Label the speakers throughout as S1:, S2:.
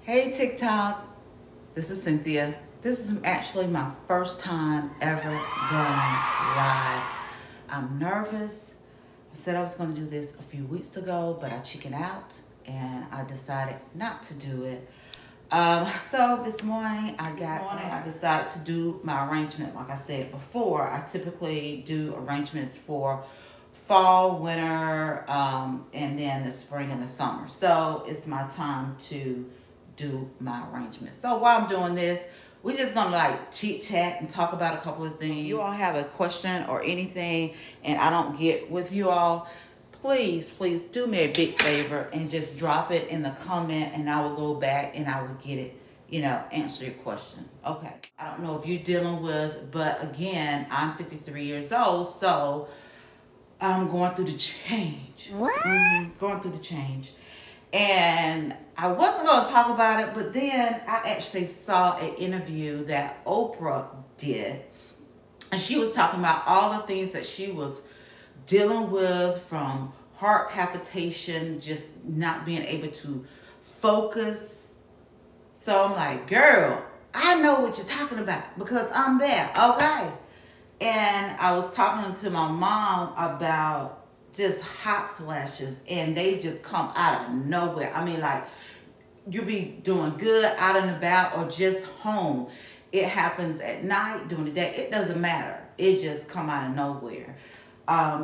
S1: Hey TikTok, this is Cynthia. This is actually my first time ever going live. I'm nervous. I said I was going to do this a few weeks ago, but I chickened out and I decided not to do it. So this morning I decided to do my arrangement. Like I said before, I typically do arrangements for fall, winter, and then the spring and the summer. So it's my time to do my arrangement. So while I'm doing this, we're just gonna like chit chat and talk about a couple of things. If you all have a question or anything and I don't get with you all, please do me a big favor and just drop it in the comment and I will go back and I will get it, answer your question. Okay. I don't know if you're dealing with, but again, I'm 53 years old, so I'm going through the change. What? Going through the change. And I wasn't going to talk about it, but then I actually saw an interview that Oprah did. And she was talking about all the things that she was dealing with, from heart palpitation, just not being able to focus. So I'm like, girl, I know what you're talking about because I'm there, okay? And I was talking to my mom about just hot flashes, and they just come out of nowhere. I mean, like, you be doing good out and about or just home. It happens at night, during the day. It doesn't matter. It just come out of nowhere.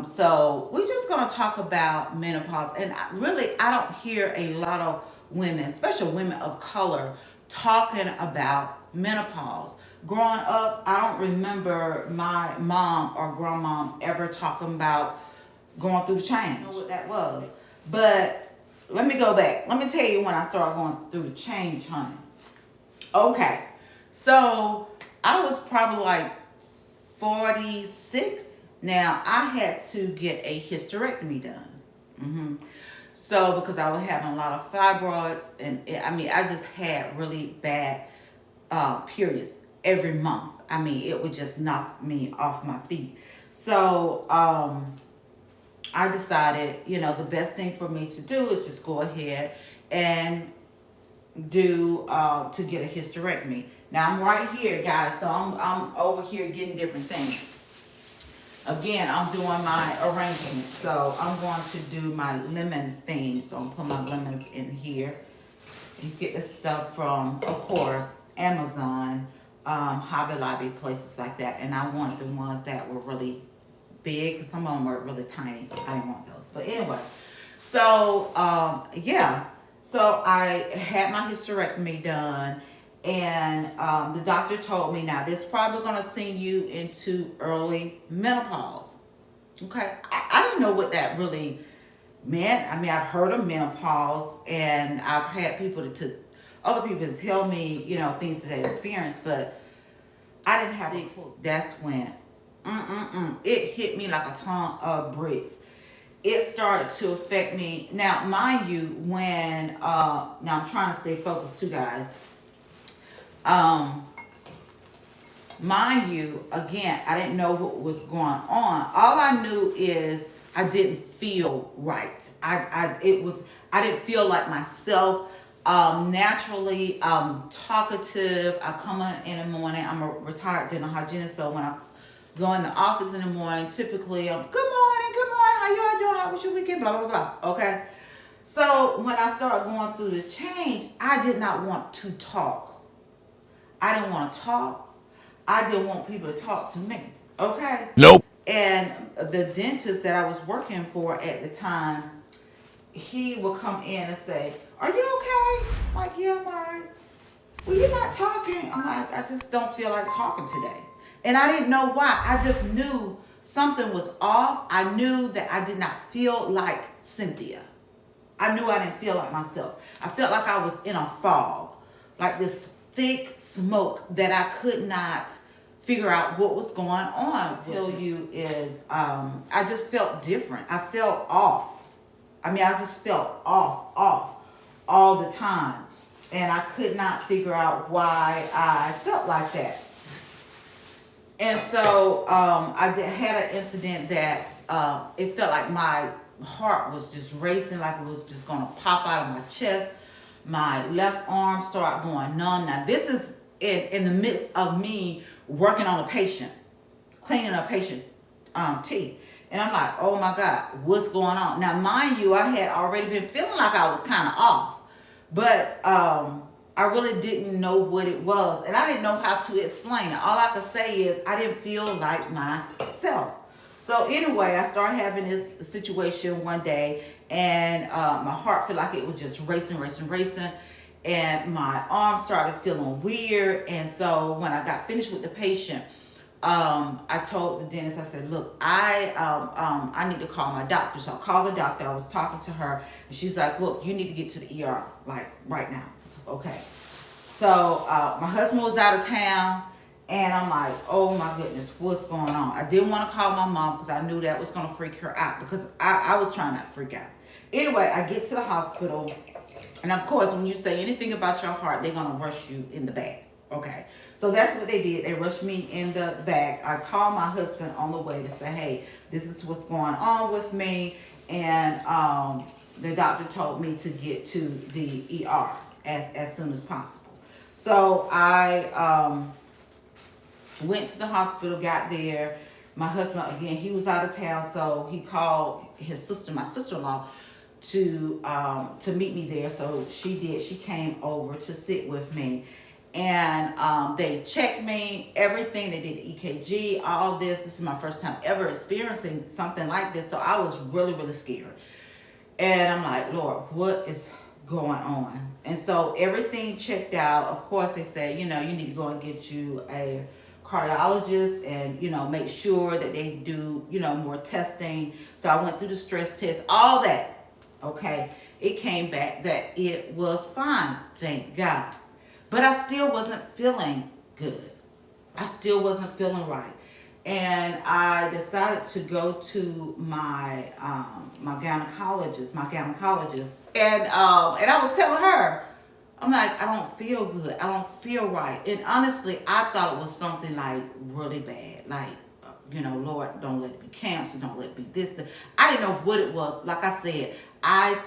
S1: So we're just going to talk about menopause. And I don't hear a lot of women, especially women of color, talking about menopause. Growing up, I don't remember my mom or grandmom ever talking about going through the change. I don't know what that was. But let me go back. Let me tell you when I started going through the change, honey. Okay. So I was probably like 46. Now, I had to get a hysterectomy done. So, because I was having a lot of fibroids, and I just had really bad periods every month. I mean, it would just knock me off my feet. So, I decided, the best thing for me to do is just go ahead and do to get a hysterectomy. Now I'm right here, guys, so I'm over here getting different things. Again, I'm doing my arrangement, so I'm going to do my lemon thing. So I'm put my lemons in here. You get this stuff from, of course, Amazon, Hobby Lobby, places like that. And I wanted the ones that were really big, because some of them were really tiny. I didn't want those. But anyway, so yeah. So I had my hysterectomy done, and the doctor told me, now this is probably going to send you into early menopause. Okay, I didn't know what that really meant. I mean, I've heard of menopause, and I've had other people to tell me, things that they experienced, but I didn't have a clue. That's when it hit me like a ton of bricks. It started to affect me. Now, mind you, when now I'm trying to stay focused too, guys. Mind you, again, I didn't know what was going on. All I knew is I didn't feel right. I didn't feel like myself. Naturally talkative. I come in the morning. I'm a retired dental hygienist, so when I go in the office in the morning, typically I'm good morning, how y'all doing? How was your weekend? Blah blah blah. Okay. So when I started going through the change, I did not want to talk. I didn't want to talk. I didn't want people to talk to me. Okay?
S2: Nope.
S1: And the dentist that I was working for at the time, he would come in and say, "Are you okay?" I'm like, "Yeah, I'm all right." "Well, you're not talking." I'm like, "I just don't feel like talking today." And I didn't know why. I just knew something was off. I knew that I did not feel like Cynthia. I knew I didn't feel like myself. I felt like I was in a fog, like this thick smoke that I could not figure out what was going on. Tell you is, I just felt different. I felt off. I mean, I just felt off all the time. And I could not figure out why I felt like that. And so had an incident that it felt like my heart was just racing, like it was just going to pop out of my chest. My left arm started going numb. Now this is in the midst of me working on a patient, cleaning a patient teeth. And I'm like, oh my God, what's going on? Now, mind you, I had already been feeling like I was kind of off. But I really didn't know what it was. And I didn't know how to explain it. All I could say is I didn't feel like myself. So anyway, I started having this situation one day. And my heart felt like it was just racing, racing, racing. And my arm started feeling weird. And so when I got finished with the patient, I told the dentist, I said, look, I need to call my doctor. So I called the doctor. I was talking to her, and she's like, look, you need to get to the ER, like, right now. Okay. So my husband was out of town, and I'm like, oh, my goodness, what's going on? I didn't want to call my mom because I knew that was going to freak her out, because I was trying not to freak out. Anyway, I get to the hospital, and of course, when you say anything about your heart, they're going to rush you in the back. Okay, so that's what they did. They rushed me in the back. I called my husband on the way to say, hey, this is what's going on with me. And the doctor told me to get to the ER as soon as possible. So I went to the hospital, got there. My husband, again, he was out of town, so he called his sister, my sister-in-law, to meet me there. So she did. She came over to sit with me. And they checked me, everything. They did the EKG, all this. This is my first time ever experiencing something like this. So I was really, really scared. And I'm like, Lord, what is going on? And so everything checked out. Of course, they said, you need to go and get you a cardiologist and, make sure that they do, more testing. So I went through the stress test, all that. Okay. It came back that it was fine. Thank God. But I still wasn't feeling good. I still wasn't feeling right. And I decided to go to my gynecologist. And I was telling her, I'm like, I don't feel good. I don't feel right. And honestly, I thought it was something like really bad. Like, Lord, don't let it be cancer. Don't let it be this. I didn't know what it was. Like I said, I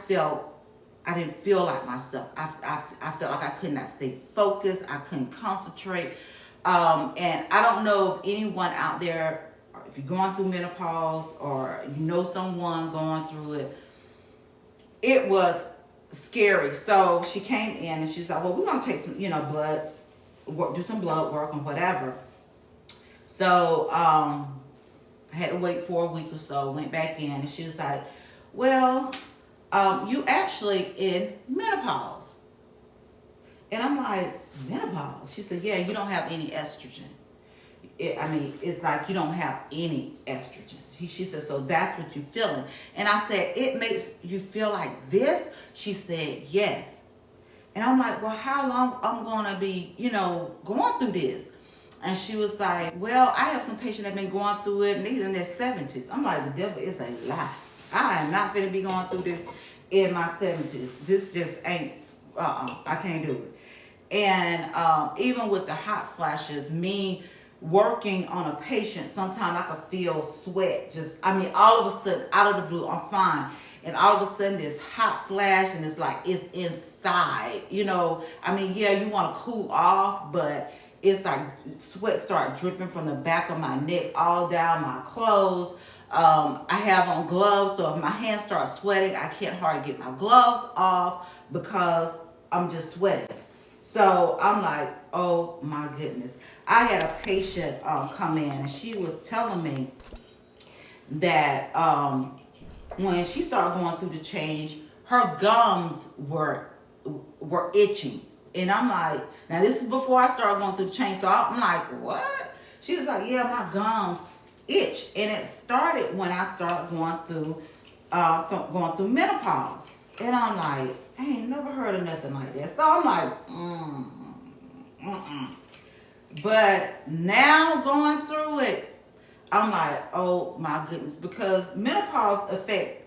S1: didn't feel like myself. I felt like I could not stay focused. I couldn't concentrate. And I don't know if anyone out there, if you're going through menopause or someone going through it, it was scary. So she came in and she was like, well, we're going to take some, blood work, do some blood work and whatever. So I had to wait for a week or so, went back in, and she was like, well, you actually in menopause. And I'm like, menopause? She said, yeah, you don't have any estrogen. It's like you don't have any estrogen. She said, so that's what you're feeling. And I said, it makes you feel like this? She said, yes. And I'm like, well, how long I'm going to be, going through this? And she was like, well, I have some patients that have been going through it, and they're in their 70s. I'm like, the devil is a lie. I am not going to be going through this in my 70s. This just ain't, I can't do it. And even with the hot flashes, me working on a patient, sometimes I could feel sweat. All of a sudden, out of the blue, I'm fine. And all of a sudden, this hot flash, and it's like it's inside. Yeah, you want to cool off, but it's like sweat start dripping from the back of my neck all down my clothes. I have on gloves, so if my hands start sweating, I can't hardly get my gloves off because I'm just sweating. So I'm like, oh my goodness. I had a patient come in, and she was telling me that when she started going through the change, her gums were itching. And I'm like, now this is before I started going through the change. So I'm like, what? She was like, yeah, my gums itch. And it started when I started going through menopause. And I'm like, I ain't never heard of nothing like that. So I'm like, But now going through it, I'm like, oh my goodness, because menopause affects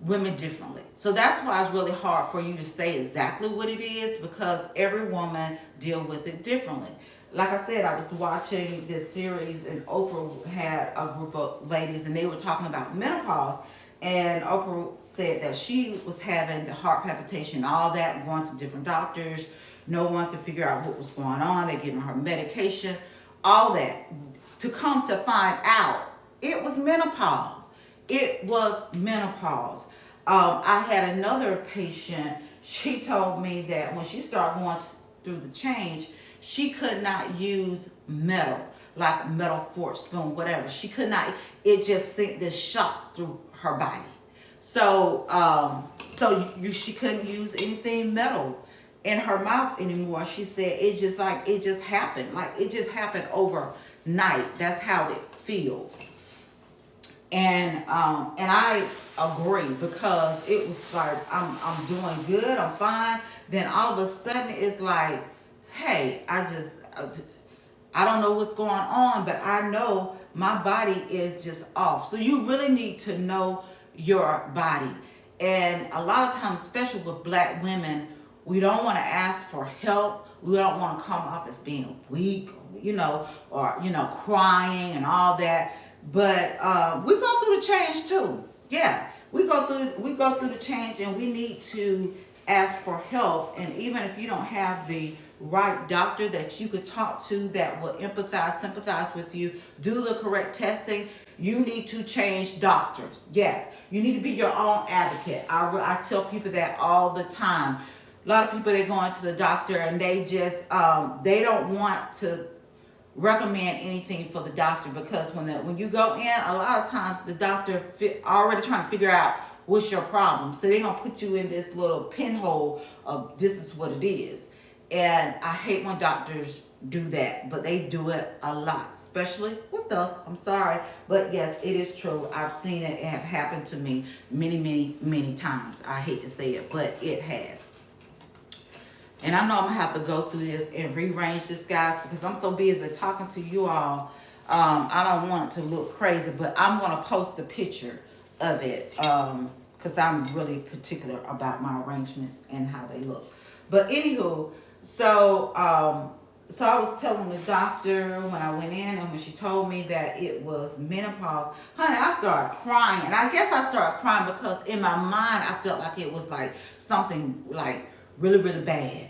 S1: women differently. So that's why it's really hard for you to say exactly what it is, because every woman deal with it differently. Like I said, I was watching this series, and Oprah had a group of ladies, and they were talking about menopause. And Oprah said that she was having the heart palpitation, all that, going to different doctors. No one could figure out what was going on. They're giving her medication, all that. To come to find out, it was menopause. It was menopause. I had another patient. She told me that when she started going through the change, she could not use metal, like metal fork, spoon, whatever. She could not. It just sent this shock through her body. So, she couldn't use anything metal in her mouth anymore. She said it just happened, like it just happened overnight. That's how it feels. And I agree, because it was like I'm doing good, I'm fine. Then all of a sudden it's like, hey, I don't know what's going on, but I know my body is just off. So you really need to know your body. And a lot of times, especially with black women, we don't want to ask for help. We don't want to come off as being weak, or crying and all that. But we go through the change too. Yeah, we go through the change, and we need to ask for help. And even if you don't have the right doctor that you could talk to that will empathize, sympathize with you, do the correct testing, you need to change doctors. Yes, you need to be your own advocate. I tell people that all the time. A lot of people, they go into the doctor and they just they don't want to recommend anything for the doctor, because when you go in, a lot of times the doctor already trying to figure out what's your problem. So they're gonna put you in this little pinhole of this is what it is. And I hate when doctors do that, but they do it a lot, especially with us. I'm sorry, but yes, it is true. I've seen it. It have happened to me many, many, many times. I hate to say it, but it has. And I know I'm going to have to go through this and rearrange this, guys, because I'm so busy talking to you all. I don't want it to look crazy, but I'm going to post a picture of it, because I'm really particular about my arrangements and how they look. But anywho, so I was telling the doctor when I went in, and when she told me that it was menopause, honey, I started crying. And I guess I started crying because in my mind, I felt like it was like something like really, really bad.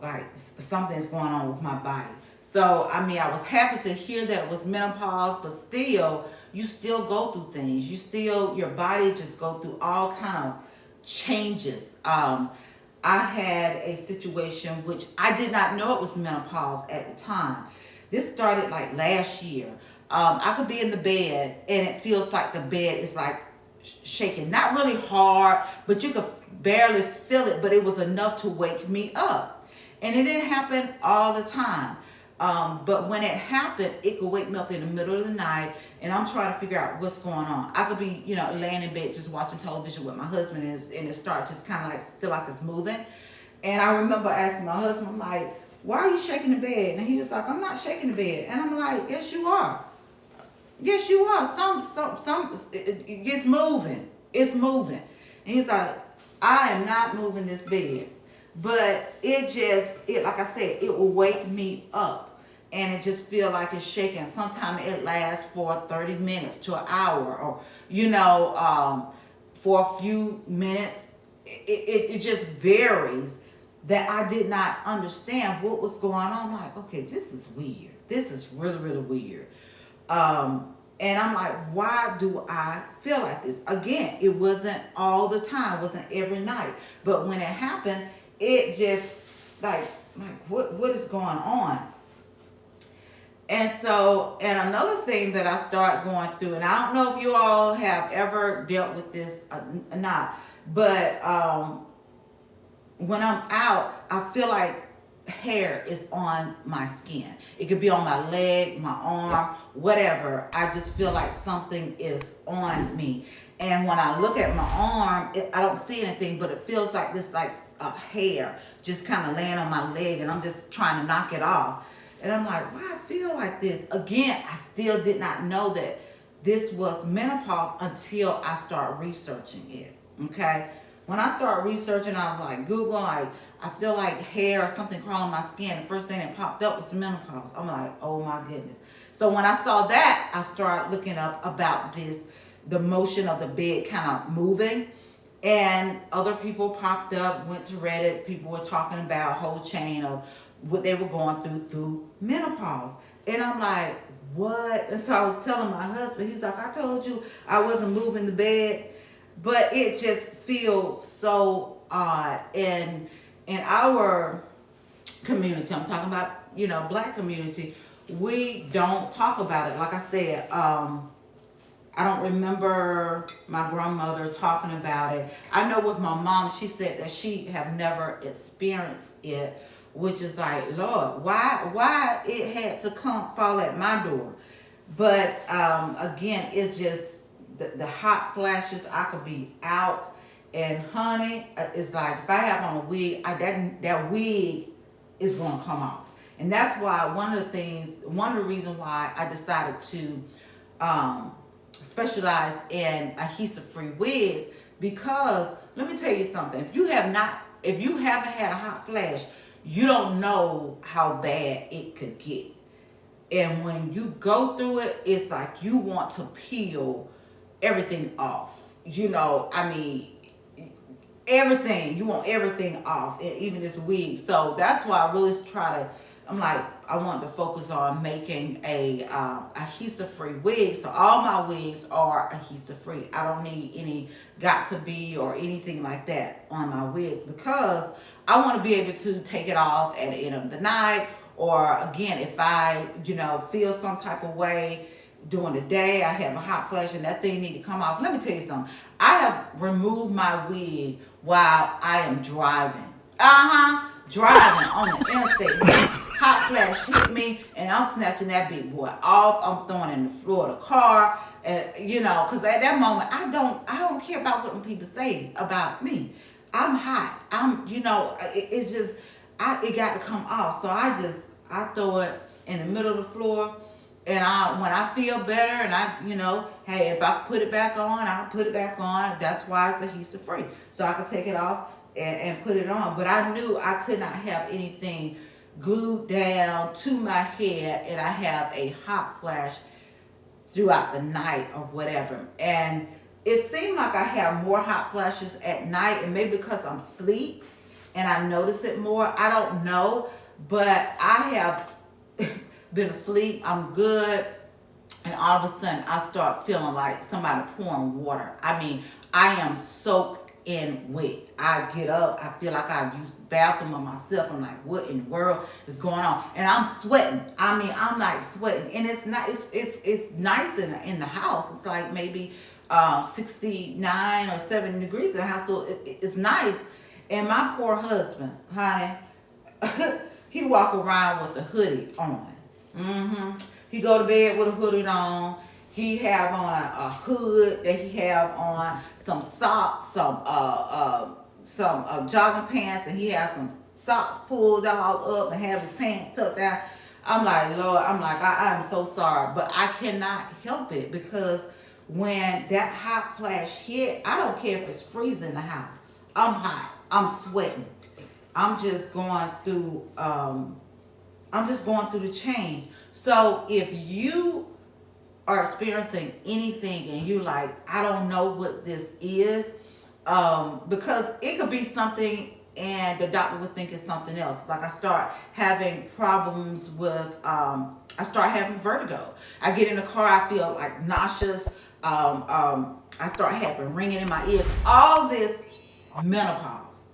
S1: Like something's going on with my body. So, I mean, I was happy to hear that it was menopause, but still, you still go through things. Your body just go through all kind of changes. I had a situation which I did not know it was menopause at the time. This started like last year. I could be in the bed and it feels like the bed is like shaking. Not really hard, but you could barely feel it, but it was enough to wake me up. And it didn't happen all the time. But when it happened, it could wake me up in the middle of the night, and I'm trying to figure out what's going on. I could be, laying in bed just watching television with my husband, and it starts just kind of like feel like it's moving. And I remember asking my husband, I'm like, why are you shaking the bed? And he was like, I'm not shaking the bed. And I'm like, yes, you are. Yes, you are. It's moving. It's moving. And he's like, I am not moving this bed. But like I said, it will wake me up. And it just feel like it's shaking. Sometimes it lasts for 30 minutes to an hour, or, for a few minutes. It just varies, that I did not understand what was going on. I'm like, okay, this is weird. This is really, really weird. And I'm like, why do I feel like this? Again, it wasn't all the time, it wasn't every night. But when it happened, it just like what is going on? And another thing that I started going through, and I don't know if you all have ever dealt with this or not, but when I'm out, I feel like hair is on my skin. It could be on my leg, my arm, whatever. I just feel like something is on me. And when I look at my arm, I don't see anything, but it feels like this, like a hair just kind of laying on my leg, and I'm just trying to knock it off. And I'm like, why I feel like this? Again, I still did not know that this was menopause until I started researching it. Okay? When I started researching, I was like Googling, like, I feel like hair or something crawling on my skin. The first thing that popped up was menopause. I'm like, oh my goodness. So when I saw that, I started looking up about this the motion of the bed kind of moving. And other people popped up, went to Reddit. People were talking about a whole chain of what they were going through menopause. And I'm like, what? And so I was telling my husband, he was like, I told you I wasn't moving the bed. But it just feels so odd. And in our community, I'm talking about, black community, we don't talk about it. Like I said, I don't remember my grandmother talking about it. I know with my mom, she said that she have never experienced it, which is like, Lord, why it had to fall at my door. But again, it's just the hot flashes. I could be out, and honey, it's like if I have on a wig, that wig is gonna come off. And that's why one of the reasons why I decided to specialize in adhesive-free wigs, because let me tell you something. If you haven't had a hot flash, you don't know how bad it could get. And when you go through it, it's like you want to peel everything off. I mean, everything. You want everything off, and even this wig. So that's why I really I want to focus on making a adhesive-free wig. So all my wigs are adhesive-free. I don't need any got to be or anything like that on my wigs, because I want to be able to take it off at the end of the night. Or again, if I, feel some type of way during the day, I have a hot flash and that thing need to come off. Let me tell you something. I have removed my wig while I am driving. Driving on the interstate. Hot flash hit me, and I'm snatching that big boy off. I'm throwing it in the floor of the car, and because at that moment I don't care about what people say about me. I'm hot. It's just it got to come off. So I throw it in the middle of the floor, and when I feel better, and hey, if I put it back on, I'll put it back on. That's why it's adhesive free, so I can take it off and put it on. But I knew I could not have anything glued down to my head, and I have a hot flash throughout the night or whatever. And it seemed like I have more hot flashes at night, and maybe because I'm asleep and I notice it more. I don't know, but I have been asleep. I'm good, and all of a sudden I start feeling like somebody pouring water. I mean, I am soaked in wet. I get up, I feel like I've used the bathroom on myself. I'm like, what in the world is going on? And I'm sweating. I mean, I'm like sweating, and it's not. It's nice in the house. It's like maybe 69 or 70 degrees in the house, so it's nice. And my poor husband, honey, he walk around with a hoodie on. He go to bed with a hoodie on. He have on a hood that he have on, some socks, some jogging pants, and he has some socks pulled all up and have his pants tucked down. I'm like, Lord, I am so sorry, but I cannot help it, because when that hot flash hit, I don't care if it's freezing in the house. I'm hot. I'm sweating. I'm just going through. The change. So if you are experiencing anything and you like, I don't know what this is, because it could be something and the doctor would think it's something else. Like I start having problems with, I start having vertigo. I get in the car, I feel like nauseous. I start having ringing in my ears. All this menopause.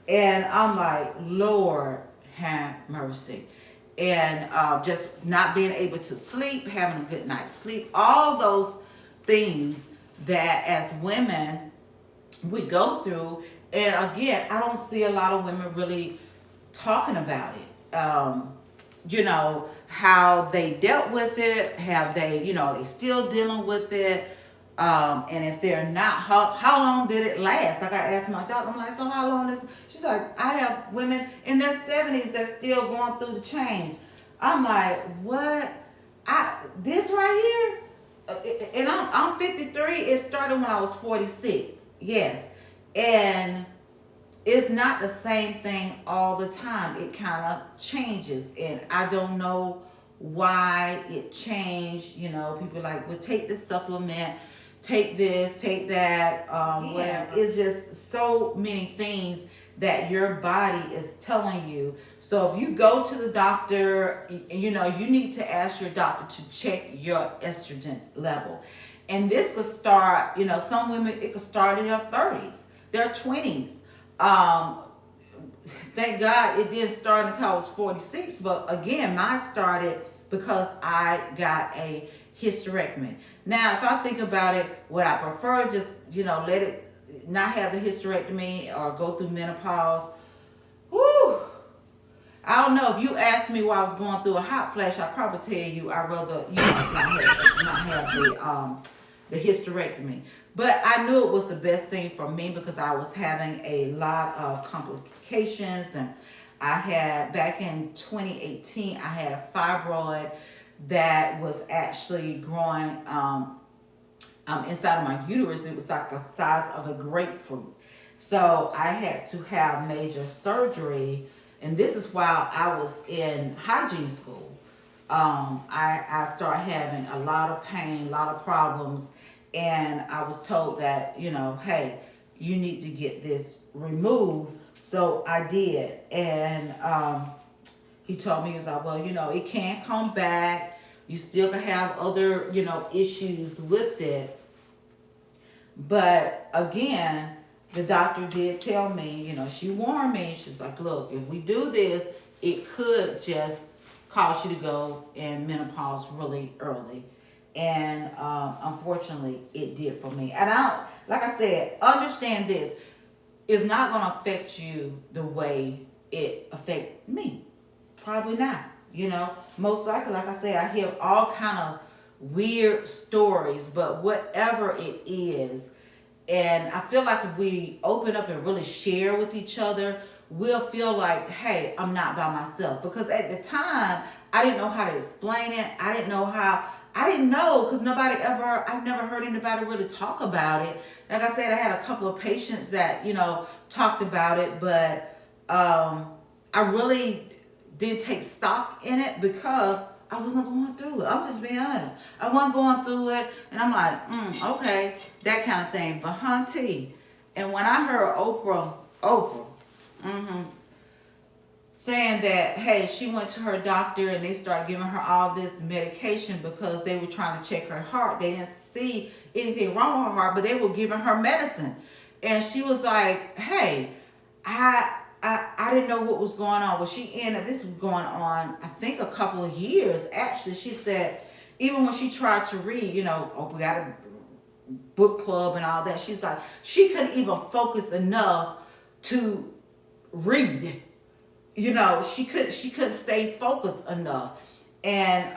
S1: And I'm like, Lord, have mercy. And just not being able to sleep, having a good night's sleep, all those things that as women we go through. And again, I don't see a lot of women really talking about it. How they dealt with it, have they, they still dealing with it. And if they're not, how long did it last? Like I asked my doctor, I'm like, so how long is, she's like, I have women in their 70s that's still going through the change. I'm like, what? This right here? And I'm 53. It started when I was 46. Yes. And it's not the same thing all the time. It kind of changes. And I don't know why it changed. You know, people like, well, take this supplement, take this, take that, whatever. It's just so many things that your body is telling you. So if you go to the doctor, you know, you need to ask your doctor to check your estrogen level. And this could start, you know, some women, it could start in their 30s, their 20s. Thank God it didn't start until I was 46. But again, mine started because I got a hysterectomy. Now, if I think about it, would I prefer just, you know, let it not have the hysterectomy or go through menopause? Whew. I don't know. If you asked me while I was going through a hot flash, I'd probably tell you I'd rather, you know, not have the hysterectomy. But I knew it was the best thing for me because I was having a lot of complications. And I had, back in 2018, I had a fibroid that was actually growing inside of my uterus. It was like the size of a grapefruit. So I had to have major surgery. And this is while I was in hygiene school. I started having a lot of pain, a lot of problems. And I was told that, you know, hey, you need to get this removed. So I did. And he told me, he was like, well, you know, it can come back. You still can have other, you know, issues with it. But again, the doctor did tell me, you know, she warned me. She's like, look, if we do this, it could just cause you to go in menopause really early. And unfortunately, it did for me. And like I said, understand this. It's not going to affect you the way it affected me. Probably not. You know, most likely, like I said, I hear all kind of weird stories, but whatever it is, and I feel like if we open up and really share with each other, we'll feel like, hey, I'm not by myself. Because at the time, I didn't know how to explain it. I didn't know because I've never heard anybody really talk about it. Like I said, I had a couple of patients that, you know, talked about it, but I really did take stock in it because I wasn't going through it. I'm just being honest. I wasn't going through it, and I'm like, okay, that kind of thing. But hunty, and when I heard Oprah, saying that, hey, she went to her doctor and they started giving her all this medication because they were trying to check her heart. They didn't see anything wrong with her heart, but they were giving her medicine. And she was like, hey, I didn't know what was going on. Well, this was going on, I think, a couple of years. Actually, she said, even when she tried to read, you know, we got a book club and all that, she's like, she couldn't even focus enough to read. You know, she couldn't stay focused enough. And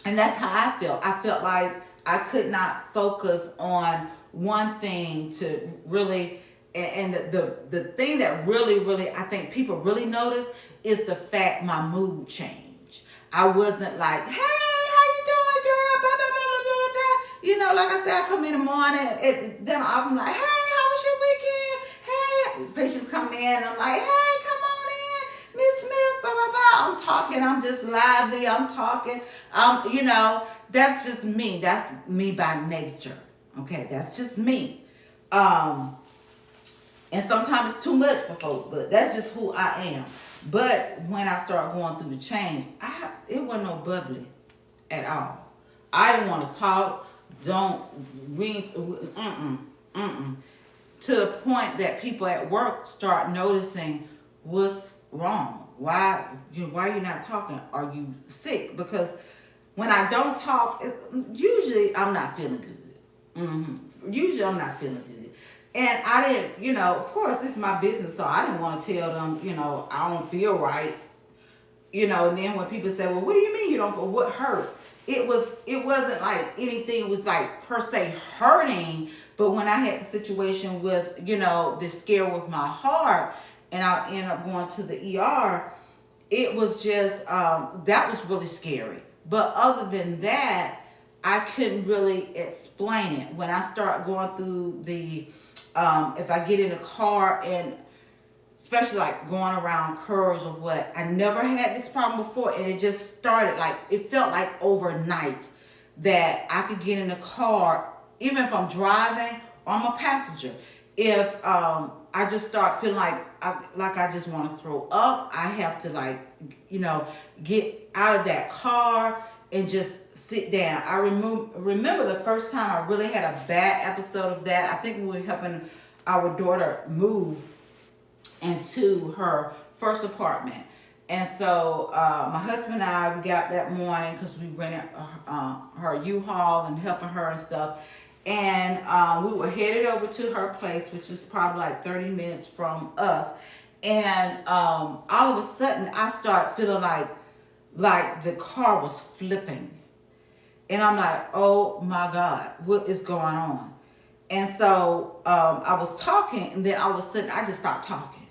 S1: that's how I felt. I felt like I could not focus on one thing to really. And the thing that really, I think people really notice is the fact my mood changed. I wasn't like, hey, how you doing, girl? Blah, blah, blah, blah, blah, blah. You know, like I said, I come in the morning, then I'm like, hey, how was your weekend? Hey, patients come in, and I'm like, hey, come on in, Miss Smith, blah, blah, blah. I'm talking, I'm just lively, I'm talking. You know, that's just me. That's me by nature. Okay, that's just me. And sometimes it's too much for folks, but that's just who I am. But when I started going through the change, it wasn't no bubbly at all. I didn't want to talk. To the point that people at work start noticing what's wrong. Why you not talking? Are you sick? Because when I don't talk, usually I'm not feeling good. Usually I'm not feeling good. And I didn't, you know, of course, this is my business, so I didn't want to tell them, you know, I don't feel right. You know, and then when people say, well, what do you mean you don't feel? What hurt? It wasn't like anything, it was like per se hurting. But when I had the situation with, you know, this scare with my heart, and I ended up going to the ER, it was just, that was really scary. But other than that, I couldn't really explain it. When I start going through the, if I get in a car and especially like going around curves or what. I never had this problem before, and it just started like, it felt like overnight that I could get in the car, even if I'm driving or I'm a passenger. If I just start feeling like I just want to throw up, I have to like, get out of that car and just sit down. I remember the first time I really had a bad episode of that. I think we were helping our daughter move into her first apartment. And so my husband and I, we got that morning because we rented her U-Haul and helping her and stuff. And we were headed over to her place, which is probably like 30 minutes from us. And all of a sudden, I started feeling like the car was flipping. And I'm like, oh my God, what is going on? And so I was talking, and then all of a sudden, I just stopped talking.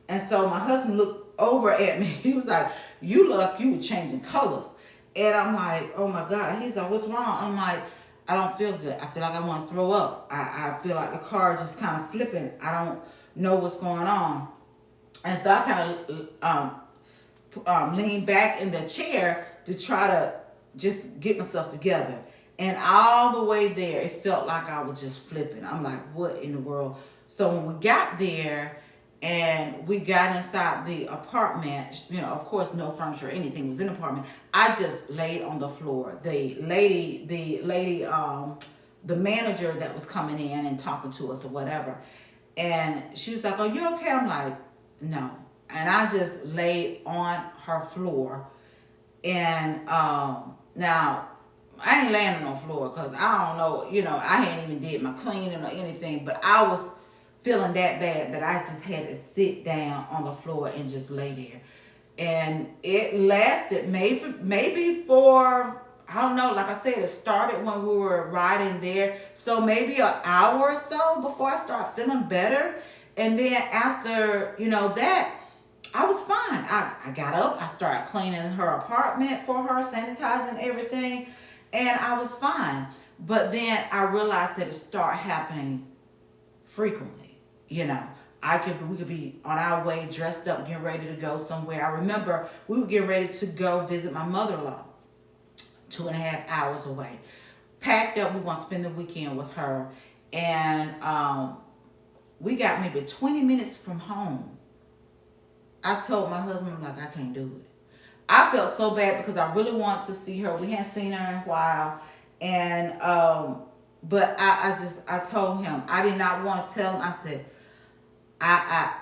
S1: And so my husband looked over at me. He was like, you look like you were changing colors. And I'm like, oh my God. He's like, what's wrong? I'm like, I don't feel good. I feel like I want to throw up. I feel like the car just kind of flipping. I don't know what's going on. And so I kind of leaned back in the chair to try to just get myself together. And all the way there, it felt like I was just flipping. I'm like, what in the world? So when we got there, and we got inside the apartment, of course, no furniture or anything was in the apartment. I just laid on the floor. The manager that was coming in and talking to us or whatever, and she was like, are you okay? I'm like, no. And I just laid on her floor. And now, I ain't laying on the floor because I don't know, I hadn't even did my cleaning or anything, but I was feeling that bad that I just had to sit down on the floor and just lay there. And it lasted maybe for, I don't know, like I said, it started when we were riding there. So maybe an hour or so before I started feeling better. And then after, that, I was fine. I got up, I started cleaning her apartment for her, sanitizing everything, and I was fine. But then I realized that it started happening frequently. We could be on our way, dressed up, getting ready to go somewhere. I remember we were getting ready to go visit my mother-in-law, 2.5 hours away. Packed up, we want to spend the weekend with her. And we got maybe 20 minutes from home. I told my husband, I'm like, I can't do it. I felt so bad because I really wanted to see her. We hadn't seen her in a while. And, but I told him, I did not want to tell him. I said, I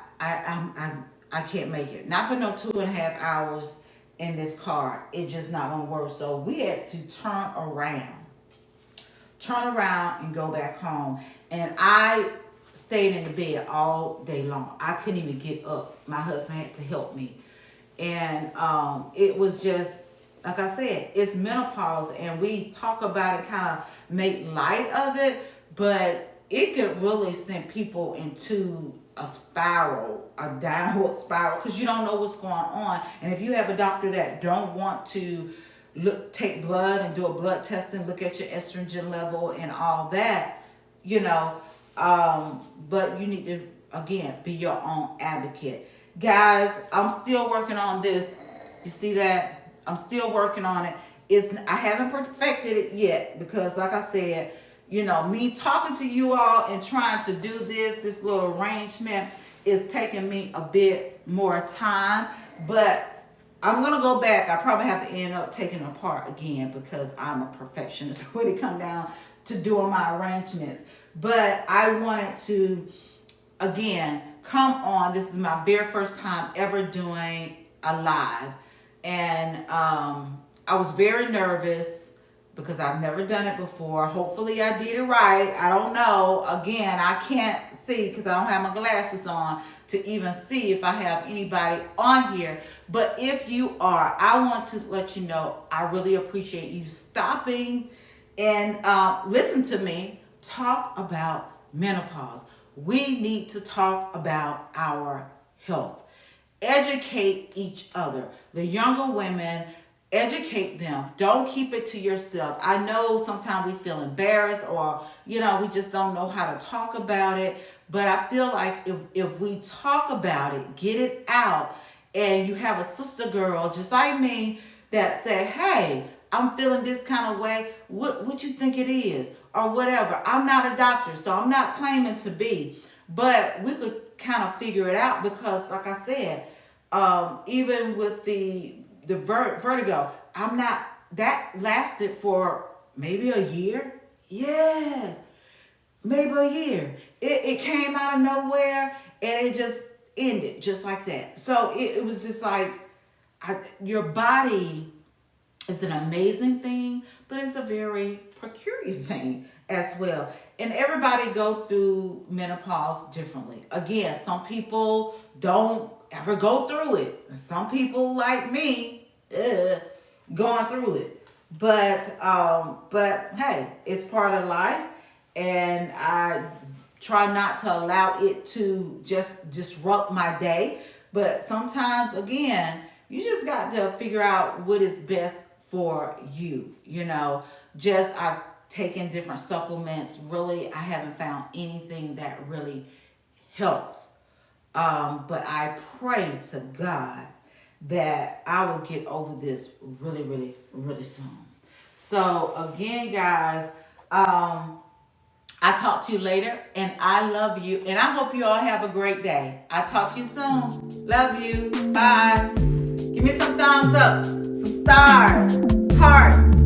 S1: can't make it. Not for no 2.5 hours in this car. It's just not gonna work. So we had to turn around and go back home. And I stayed in the bed all day long. I couldn't even get up. My husband had to help me. And it was just, like I said, it's menopause, and we talk about it, kind of make light of it, but it could really send people into a spiral, a downward spiral, because you don't know what's going on. And if you have a doctor that don't want to take blood and do a blood test and look at your estrogen level and all that, but you need to, again, be your own advocate. Guys, I'm still working on this. You see that? I'm still working on it. I haven't perfected it yet because, like I said, me talking to you all and trying to do this little arrangement is taking me a bit more time. But I'm going to go back. I probably have to end up taking it apart again because I'm a perfectionist when it comes down to doing my arrangements. But I wanted to, again, come on. This is my very first time ever doing a live. And I was very nervous because I've never done it before. Hopefully I did it right. I don't know. Again, I can't see because I don't have my glasses on to even see if I have anybody on here. But if you are, I want to let you know I really appreciate you stopping and listen to me talk about menopause. We need to talk about our health. Educate each other. The younger women, educate them. Don't keep it to yourself. I know sometimes we feel embarrassed or, we just don't know how to talk about it. But I feel like if we talk about it, get it out, and you have a sister girl just like me that say, hey, I'm feeling this kind of way. What you think it is? Or whatever. I'm not a doctor, so I'm not claiming to be. But we could kind of figure it out because, like I said, even with the vertigo, I'm not, that lasted for maybe a year. Yes, maybe a year. It came out of nowhere and it just ended just like that. So it was just like, your body is an amazing thing, but it's a very peculiar thing as well. And everybody go through menopause differently. Again, some people don't ever go through it. Some people like me, going through it. But hey, it's part of life, and I try not to allow it to just disrupt my day. But sometimes, again, you just got to figure out what is best for you. Just I've taken different supplements. Really, I haven't found anything that really helps. But I pray to God that I will get over this really, really, really soon. So again, guys, I talk to you later, and I love you, and I hope you all have a great day. I talk to you soon. Love you. Bye. Give me some thumbs up, some stars, hearts.